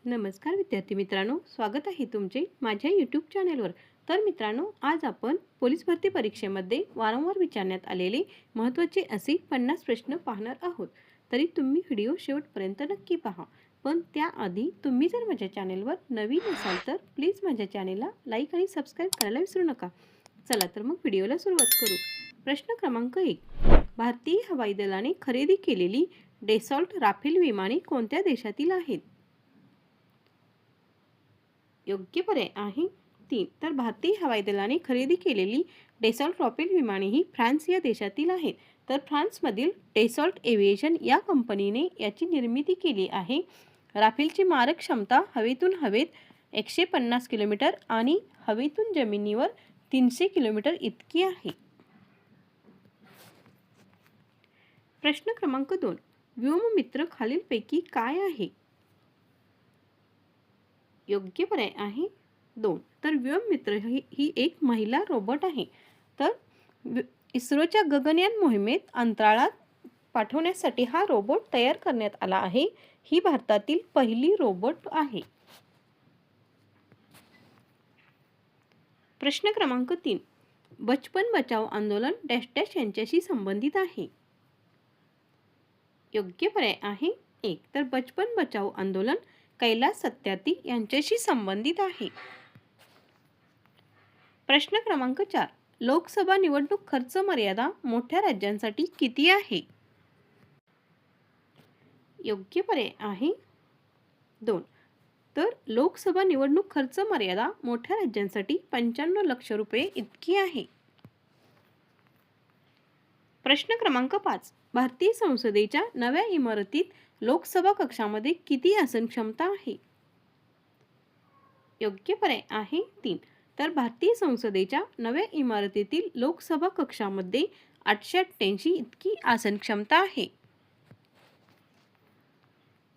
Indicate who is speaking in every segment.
Speaker 1: नमस्कार विद्यार्थी मित्रांनो, स्वागत आहे तुमचे माझ्या यूट्यूब चॅनलवर। तर मित्रांनो, आज आपण पोलीस भरती परीक्षेमध्ये वारंवार विचारण्यात आलेले महत्त्वाचे असे 50 प्रश्न पाहणार आहोत। तरी तुम्ही व्हिडिओ शेवटपर्यंत नक्की पहा। पण त्याआधी तुम्ही जर माझ्या चॅनलवर नवीन असाल तर प्लीज माझ्या चॅनलला लाईक आणि सबस्क्राईब करायला विसरू नका। चला तर मग व्हिडिओला सुरुवात करू। प्रश्न क्रमांक 1, भारतीय हवाई दलाने खरेदी केलेली डेसॉल्ट राफेल विमाने कोणत्या देशातील आहेत? योग्य पर्याय आहे 3, तर भारतीय हवाई दलाने खरेदी केलेली डेसॉल्ट राफेल विमाने ही फ्रान्स या देशातील आहेत। तर फ्रान्समधील डेसॉल्ट एव्हिएशन या कंपनीने याची निर्मिती केली आहे। राफेलची मारक क्षमता हवेतून हवेत 150 किलोमीटर आणि हवेतून जमिनीवर 300 किलोमीटर इतकी आहे। प्रश्न क्रमांक 2, व्योममित्र खालीलपैकी काय आहे? योग्य पर्याय आहे 2, तर व्योममित्र ही एक महिला रोबोट आहे। तर इस्रोच्या गगनयान मोहिमेत अंतराळात पाठवण्यासाठी हा रोबोट तयार करण्यात आला आहे। ही भारतातील पहिली रोबोट आहे। प्रश्न क्रमांक 3, बचपन बचाओ आंदोलन डॅश डॅश यांच्याशी संबंधित आहे। योग्य पर्याय आहे 1, तर बचपन बचाओ आंदोलन कैलास सत्यार्थी यांच्याशी संबंधित आहे। प्रश्न क्रमांक 4, लोकसभा निवडणूक खर्च मर्यादा मोठ्या राज्यांसाठी किती आहे? योग्य पर्याय आहे 2, तर लोकसभा निवडणूक खर्च मर्यादा मोठ्या राज्यांसाठी 95 लक्ष रुपये इतकी आहे। प्रश्न क्रमांक 5, भारतीय संसदेच्या नव्या इमारतीत लोकसभा कक्षामध्ये किती आसन क्षमता आहे? योग्य पर्याय आहे 3, तर भारतीय संसदेच्या नव्या इमारतीतील लोकसभा कक्षामध्ये 888 इतकी आसन क्षमता आहे।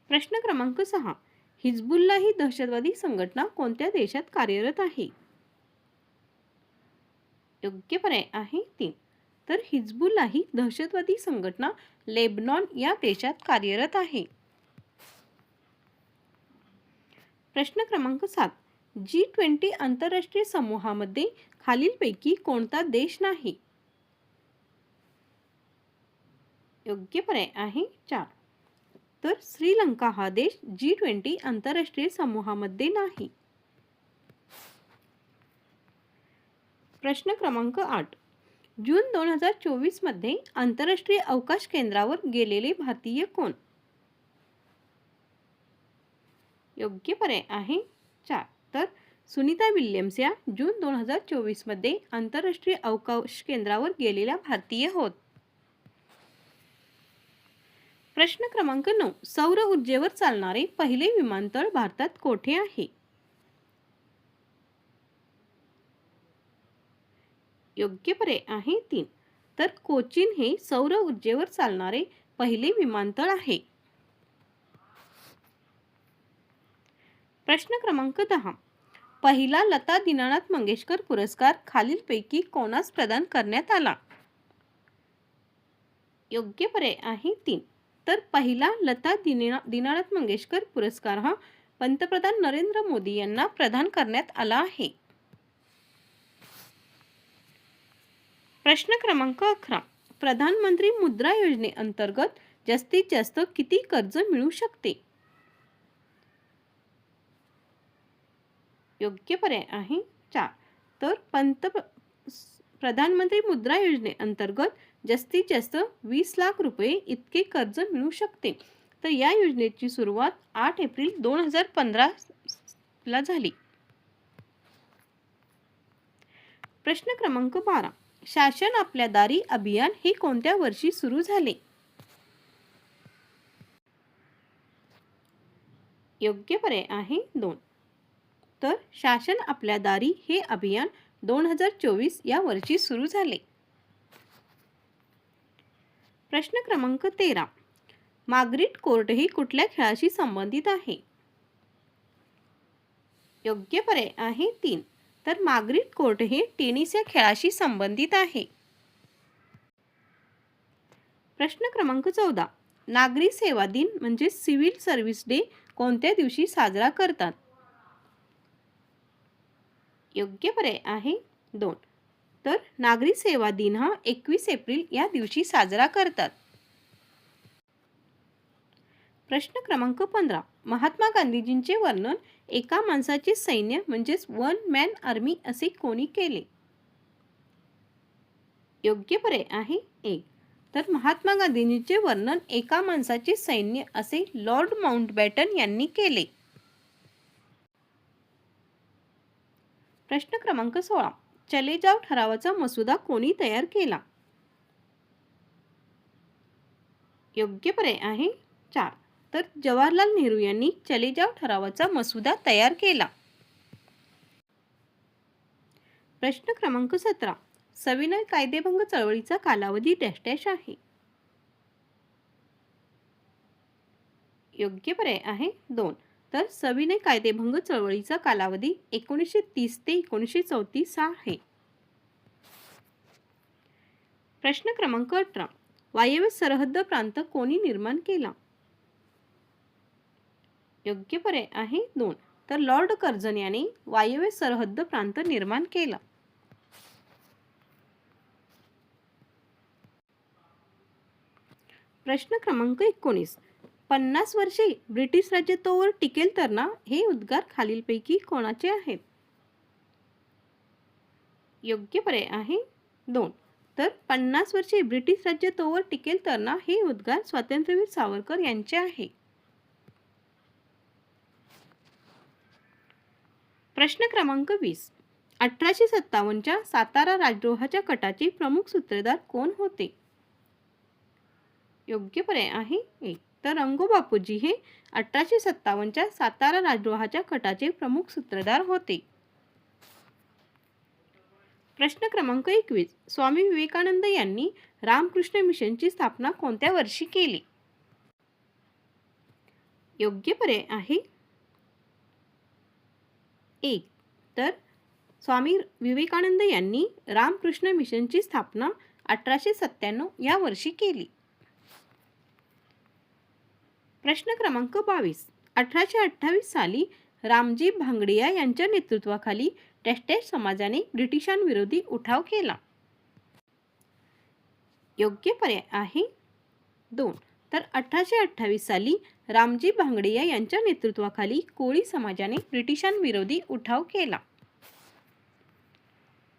Speaker 1: प्रश्न क्रमांक 6, हिजबुल्लाह ही दहशतवादी संघटना कोणत्या देशात कार्यरत आहे? योग्य पर्याय आहे 3, तर हिजबुल्लाह ही दहशतवादी संघटना लेबनॉन या देशात कार्यरत आहे। प्रश्न क्रमांक 7, G20 आंतरराष्ट्रीय समूहामध्ये खालीलपैकी कोणता देश नाही? योग्य पर्याय आहे 4, तर श्रीलंका हा देश G20 आंतरराष्ट्रीय समूहामध्ये नाही। प्रश्न क्रमांक 8, जून 2024 मध्ये आंतरराष्ट्रीय अवकाश केंद्रावर गेलेले भारतीय कोण? योग्य पर्याय आहे 4, तर सुनीता विल्यम्स या जून 2024 मध्ये आंतरराष्ट्रीय अवकाश केंद्रावर गेलेल्या भारतीय होत। प्रश्न क्रमांक 9, सौर ऊर्जेवर चालणारे पहिले विमानतळ भारतात कोठे आहे? योग्य पर्याय आहे 3, तर कोचीन हे सौर ऊर्जेवर चालणारे पहिले विमानतळ आहे। प्रश्न क्रमांक 10, पहिला लता दीनानाथ मंगेशकर पुरस्कार खालीलपैकी कोणास प्रदान करण्यात आला? योग्य पर्याय आहे 3, तर पहिला लता दीनानाथ मंगेशकर पुरस्कार हा पंतप्रधान नरेंद्र मोदी यांना प्रदान करण्यात आला आहे। प्रश्न क्रमांक 11, प्रधानमंत्री मुद्रा योजनेअंतर्गत जास्तीत जास्त किती कर्ज मिळू शकते? योग्य पर्याय आहे 4, तर प्रधानमंत्री मुद्रा योजनेअंतर्गत जास्तीत जास्त 20 लाख रुपये इतके कर्ज मिळू शकते। तर या योजनेची सुरुवात 8 एप्रिल 2015 ला झाली। प्रश्न क्रमांक 12, शासन आपल्या दारी अभियान हे कोणत्या वर्षी सुरू झाले? योग्य पर्याय आहे 2, तर शासन आपल्या दारी हे अभियान 2024 या वर्षी सुरू झाले। प्रश्न क्रमांक 13, मार्गारेट कोर्ट ही कुठल्या खेळाशी संबंधित आहे? योग्य पर्याय आहे 3, तर मार्गारेट कोर्ट हे टेनिस या खेळाशी संबंधित आहे। प्रश्न क्रमांक 14, नागरी सेवा दिन म्हणजे सिव्हिल सर्व्हिस डे कोणत्या दिवशी साजरा करतात? योग्य पर्याय आहे 2. तर नागरी सेवा दिन हा 21 एप्रिल या दिवशी साजरा करतात. प्रश्न क्रमांक 15. महात्मा गांधीजींचे वर्णन एका माणसाचे सैन्य म्हणजेच वन मॅन आर्मी असे कोणी केले? योग्य पर्याय आहे 1. तर महात्मा गांधींचे वर्णन एका माणसाचे सैन्य असे लॉर्ड माउंटबॅटन यांनी केले. प्रश्न क्रमांक 16. चले जाव ठरावाचा मसुदा कोणी तयार केला? योग्य पर्याय आहे 4. तर जवाहरलाल नेहरू यांनी चले जाव ठरावाचा मसुदा तयार केला. प्रश्न क्रमांक 17. सविनय कायदेभंग चळवळीचा कालावधी डॅश डॅश आहे? योग्य पर्याय आहे 2. तर सविनय कायदेभंग चळवळीचा कालावधी 1930 ते 1934 आहे. प्रश्न क्रमांक 18. वायव्य सरहद्द प्रांत कोणी निर्माण केला? योग्य पर्याय आहे 2. तर लॉर्ड कर्झन याने वायव्य सरहद्द प्रांत निर्माण केला. प्रश्न क्रमांक 19. 50 वर्षे ब्रिटिश राज्य तोवर टिकेल तर ना हे उद्गार खालीलपैकी कोणाचे आहेत? योग्य पर्याय आहे 2. तर 50 वर्षे ब्रिटिश राज्य तोवर टिकेल तर ना हे उद्गार स्वातंत्र्यवीर सावरकर यांचे आहे. प्रश्न क्रमांक 20. 1857च्या सातारा राजद्रोहाच्या कटाचे प्रमुख सूत्रधार कोण होते? योग्य पर्याय आहे 1. तर रंगो बापूजी हे 1857च्या सातारा राजद्रोहाच्या कटाचे प्रमुख सूत्रधार होते. प्रश्न क्रमांक 21. स्वामी विवेकानंद यांनी रामकृष्ण मिशनची स्थापना कोणत्या वर्षी केली? योग्य पर्याय आहे 1. तर स्वामी विवेकानंद यांनी रामकृष्ण मिशनची स्थापना 1897 या वर्षी केली. प्रश्न क्रमांक 22. 1828 साली रामजी भांगडिया यांच्या नेतृत्वाखाली डॅश डॅश समाजाने ब्रिटिशांविरोधी उठाव केला. योग्य पर्याय आहे 2. तर 1828 साली रामजी भांगडिया यांच्या नेतृत्वाखाली कोळी समाजाने ब्रिटिशांविरोधी उठाव केला.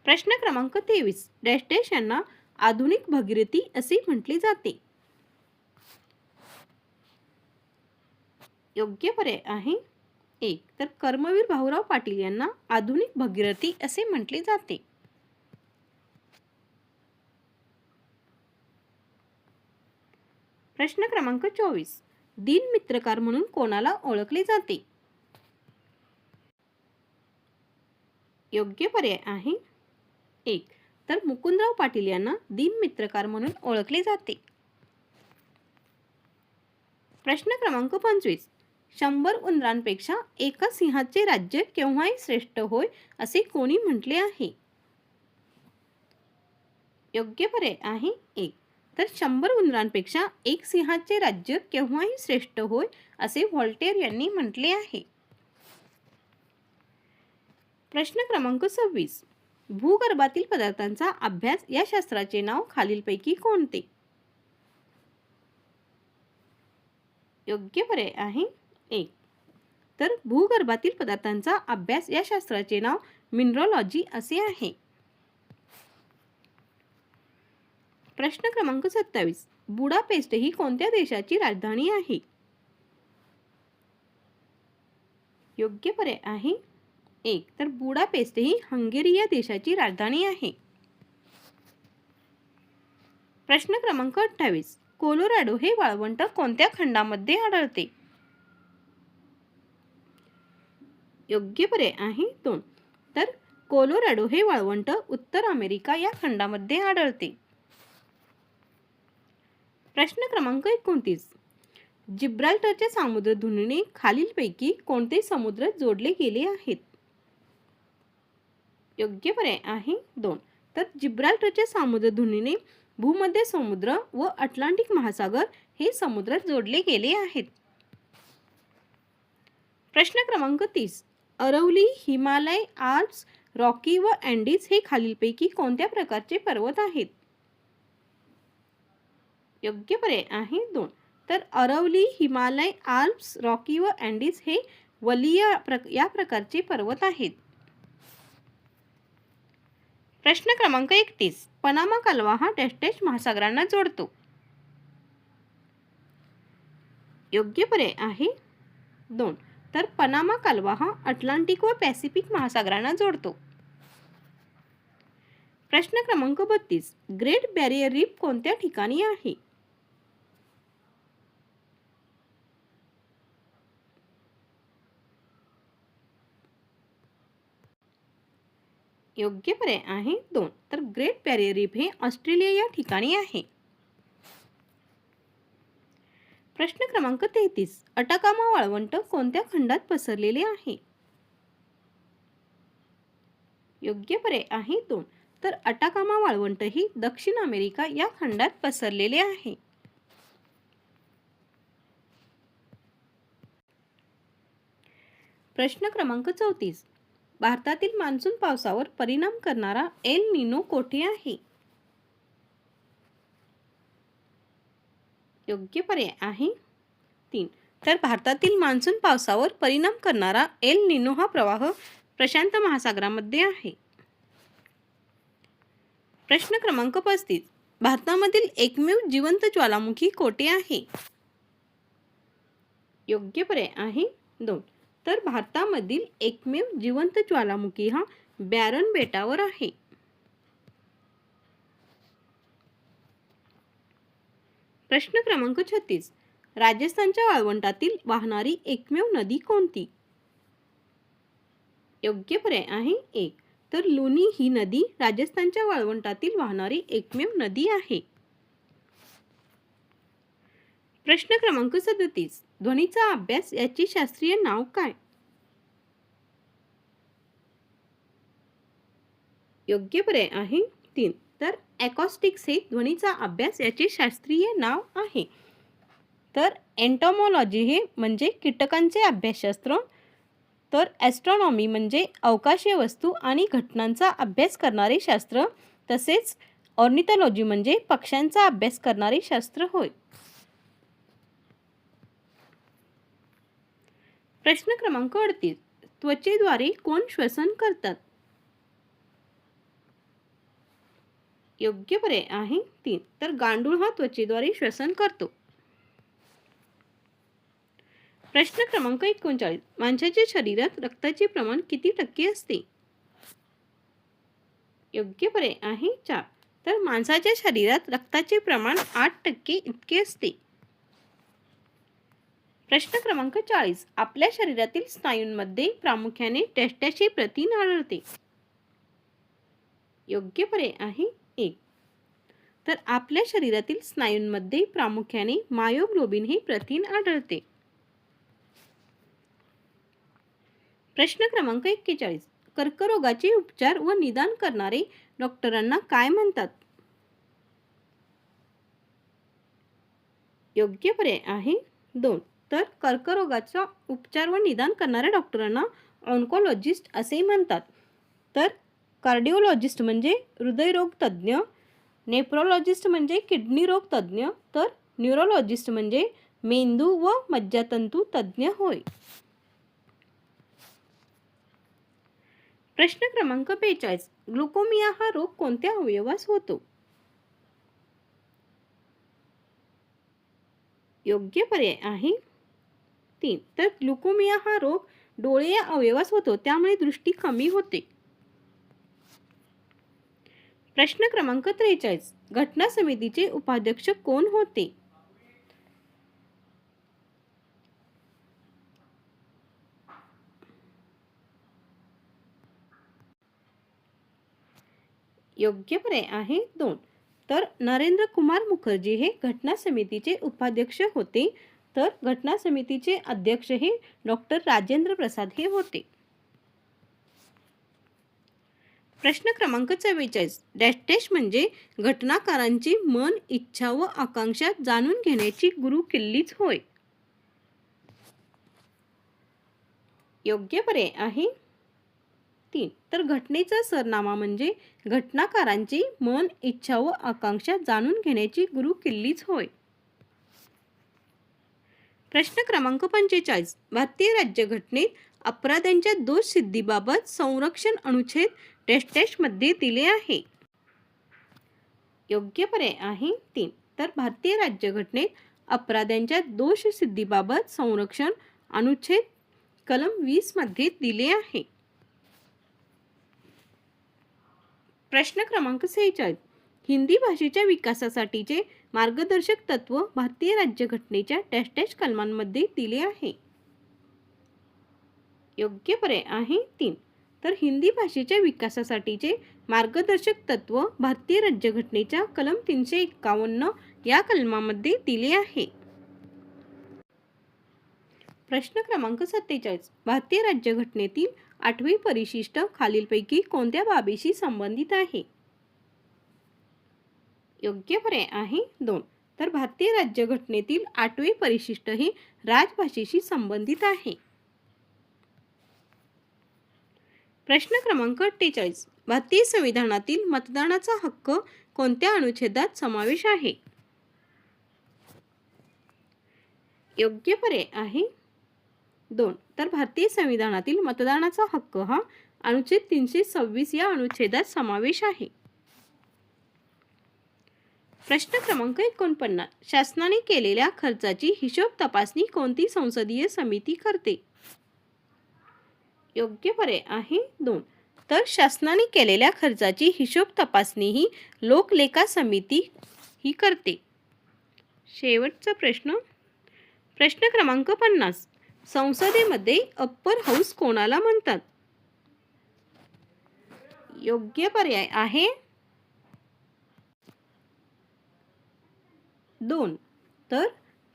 Speaker 1: प्रश्न क्रमांक 23. डॅश डॅश यांना आधुनिक भगीरथी असे म्हटले जाते? योग्य पर्याय आहे 1. तर कर्मवीर भाऊराव पाटील यांना आधुनिक भगीरथी असे म्हटले जाते. प्रश्न क्रमांक 24. दिनमित्रकार म्हणून कोणाला ओळखले जाते? योग्य पर्याय आहे 1. तर मुकुंदराव पाटील यांना दिनमित्रकार म्हणून ओळखले जाते. प्रश्न क्रमांक 25. 100 उंदरांपेक्षा एका सिंहाचे राज्य केव्हाही श्रेष्ठ होय असे कोणी म्हटले आहे? योग्य पर्याय आहे 1. तर 100 उंदरांपेक्षा एक सिंहाचे राज्य केव्हाही श्रेष्ठ होय असे व्हॉल्टेअर यांनी म्हटले आहे. प्रश्न क्रमांक 26. भूगर्भातील पदार्थांचा अभ्यास या शास्त्राचे नाव खालीलपैकी कोणते? योग्य पर्याय आहे 1. तर भूगर्भातील पदार्थांचा अभ्यास या शास्त्राचे नाव मिनरॉलॉजी असे आहे. प्रश्न क्रमांक 27. बुडापेस्ट ही कोणत्या देशाची राजधानी आहे? योग्य पर्याय आहे 1. तर बुडापेस्ट ही हंगेरी या देशाची राजधानी आहे. प्रश्न क्रमांक 28. कोलोराडो हे वाळवंट कोणत्या खंडामध्ये आढळते? योग्य पर्याय आहे 2. तर कोलोराडो हे वाळवंट उत्तर अमेरिका या खंडामध्ये आढळते. प्रश्न क्रमांक 29. जिब्राल्टरच्या सामुद्रधुनीने खालीलपैकी कोणते समुद्र जोडले गेले आहेत? योग्य पर्याय आहे 2. तर जिब्राल्टरच्या सामुद्रधुनीने भूमध्य समुद्र व अटलांटिक महासागर हे समुद्रात जोडले गेले आहेत. प्रश्न क्रमांक 30. अरवली, हिमालय, आल्प्स, रॉकी व अँडीज हे खालीलपैकी कोणत्या प्रकारचे पर्वत आहेत? योग्य पर्याय आहे 2. तर अरवली, हिमालय, आल्प्स, रॉकी व अँडीज हे वलीय या प्रकारचे पर्वत आहेत. प्रश्न क्रमांक 31. पनामा कालवा हा डॅश डॅश महासागरांना जोडतो. योग्य पर्याय आहे 2. तर पनामा कालवा हा अटलांटिक व पॅसिफिक महासागरांना जोडतो. प्रश्न क्रमांक 32. ग्रेट बॅरियर रीफ कोणत्या ठिकाणी आहे? योग्य पर्याय आहे 2. तर ग्रेट बॅरियर रीफ हे ऑस्ट्रेलिया या ठिकाणी आहे. प्रश्न क्रमांक 33. अटाकामा वाळवंट कोणत्या खंडात पसरलेले आहे? योग्य पर्याय आहे 2. तर अटाकामा वाळवंट ही दक्षिण अमेरिका या खंडात पसरलेले आहे. प्रश्न क्रमांक 34. भारतातील मान्सून पावसावर परिणाम करणारा एल निनो कोठे आहे? योग्य पर्याय आहे 3. तर भारतातील मान्सून पावसावर परिणाम करणारा एल निनो हा प्रवाह प्रशांत महासागरामध्ये आहे. प्रश्न क्रमांक 35. भारतामधील एकमेव जिवंत ज्वालामुखी कोठे आहे? योग्य पर्याय आहे 2. तर भारतामधील एकमेव जिवंत ज्वालामुखी हा बॅरन बेटावर आहे. प्रश्न क्रमांक 36. राजस्थानच्या वाळवंटातील वाहणारी एकमेव नदी कोणती? योग्य पर्याय आहे 1. तर लुनी ही नदी राजस्थानच्या वाळवंटातील वाहणारी एकमेव नदी आहे. प्रश्न क्रमांक 37. ध्वनीचा अभ्यास याचे शास्त्रीय नाव काय? योग्य पर्याय आहे 3. तर ॲकॉस्टिक्स हे ध्वनीचा अभ्यास याचे शास्त्रीय नाव आहे. तर एंटोमॉलॉजी हे म्हणजे कीटकांचे अभ्यासशास्त्र. तर ॲस्ट्रॉनॉमी म्हणजे अवकाशीय वस्तू आणि घटनांचा अभ्यास करणारे शास्त्र. तसेच ऑर्निथॉलॉजी म्हणजे पक्ष्यांचा अभ्यास करणारे शास्त्र होय. प्रश्न क्रमांक 38. त्वचेद्वारे कोण श्वसन करतात? योग्य पर्याय आहे 3. तर गांडूळ हा त्वचेद्वारे श्वसन करतो. प्रश्न क्रमांक 39. माणसाच्या शरीरात रक्ताचे प्रमाण किती टक्के असते? योग्य पर्याय आहे 4. तर माणसाच्या शरीरात रक्ताचे प्रमाण 8% इतके असते. प्रश्न क्रमांक 40. आपल्या शरीरातील स्नायूंमध्ये प्रामुख्याने डॅश डॅश हे प्रथिन आढळते. योग्य पर्याय आहे 1. तर आपल्या शरीरातील स्नायूंमध्ये प्रामुख्याने मायोग्लोबिन हे प्रथिन आढळते. प्रश्न क्रमांक 41. कर्करोगाचे उपचार व निदान करणारे डॉक्टरांना काय म्हणतात? योग्य पर्याय आहे 2. तर कर्करोगाचा उपचार व निदान करणाऱ्या डॉक्टरांना ऑन्कोलॉजिस्ट असे म्हणतात. तर कार्डिओलॉजिस्ट म्हणजे हृदयरोग तज्ज्ञ, नेफ्रोलॉजिस्ट म्हणजे किडनी रोग तज्ज्ञ, तर न्यूरोलॉजिस्ट म्हणजे मेंदू व मज्जातंतू तज्ज्ञ होय. प्रश्न क्रमांक 42. ग्लुकोमिया हा रोग कोणत्या अवयवास होतो? योग्य पर्याय आहे 3. तर ग्लुकोमिया हा रोग डोळे या अवयवास होतो, त्यामुळे दृष्टी कमी होते. प्रश्न क्रमांक 43. घटना समितीचे उपाध्यक्ष कोण होते? योग्य पर्याय आहे 2. तर नरेंद्र कुमार मुखर्जी हे घटना समितीचे उपाध्यक्ष होते. तर घटना समितीचे अध्यक्ष हे डॉक्टर राजेंद्र प्रसाद हे होते. प्रश्न क्रमांक 44. डॅश डॅश म्हणजे घटनाकारांची मन, इच्छा व आकांक्षा जाणून घेण्याची गुरुकिल्लीच होय. योग्य पर्याय आहे 3. तर घटनेचा सरनामा म्हणजे घटनाकारांची मन, इच्छा व आकांक्षा जाणून घेण्याची गुरुकिल्लीच होय. प्रश्न क्रमांक 45. भारतीय राज्यघटनेत अपराध्यांच्या दोष सिद्धीबाबत संरक्षण अनुच्छेद डॅश डॅश मध्ये दिले आहे. योग्य पर्याय आहे 3. तर भारतीय राज्यघटनेत अपराध्यांच्या दोष सिद्धीबाबत संरक्षण अनुच्छेद कलम 20 मध्ये दिले आहे. प्रश्न क्रमांक 46. हिंदी भाषेच्या विकासासाठीचे मार्गदर्शक तत्व भारतीय राज्यघटनेच्या डॅश डॅश कलमांमध्ये दिले आहे. योग्य पर्याय आहे 3. तर हिंदी भाषेच्या विकासासाठीचे मार्गदर्शक तत्व भारतीय राज्यघटनेच्या कलम 351 या कलमामध्ये दिले आहे. प्रश्न क्रमांक 47. भारतीय राज्यघटनेतील 8वे परिशिष्ट खालीलपैकी कोणत्या बाबीशी संबंधित आहे. योग्य पर्याय आहे 2. तर भारतीय राज्यघटनेतील 8वे परिशिष्ट हे राजभाषेशी संबंधित आहे. प्रश्न क्रमांक 48. भारतीय संविधानातील मतदानाचा हक्क कोणत्या अनुच्छेदात समावेश आहे. योग्य पर्याय आहे 2. तर भारतीय संविधानातील मतदानाचा हक्क हा अनुच्छेद 326 या अनुच्छेदात समावेश आहे. प्रश्न क्रमांक 49. शासनाने केलेल्या खर्चाची हिशोब तपासणी कोणती संसदीय समिती करते. योग्य पर्याय आहे 2. तर शासनाने केलेल्या खर्चाची हिशोब तपासणी ही लोकलेखा समिती ही करते. शेवटचा प्रश्न. प्रश्न क्रमांक 50. संसदेमध्ये अप्पर हाऊस कोणाला म्हणतात. योग्य पर्याय आहे 2. तर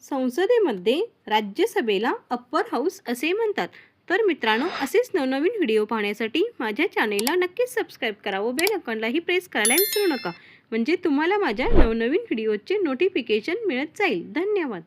Speaker 1: संसदेमध्ये राज्यसभेला अप्पर हाऊस असे म्हणतात. तर मित्रांनो, असेच नवनवीन व्हिडिओ पाहण्यासाठी माझ्या चॅनेलला नक्कीच सबस्क्राईब करा व बेल आयकॉनलाही प्रेस करायला विसरू नका, म्हणजे तुम्हाला माझ्या नवनवीन व्हिडिओचे नोटिफिकेशन मिळत जाईल. धन्यवाद.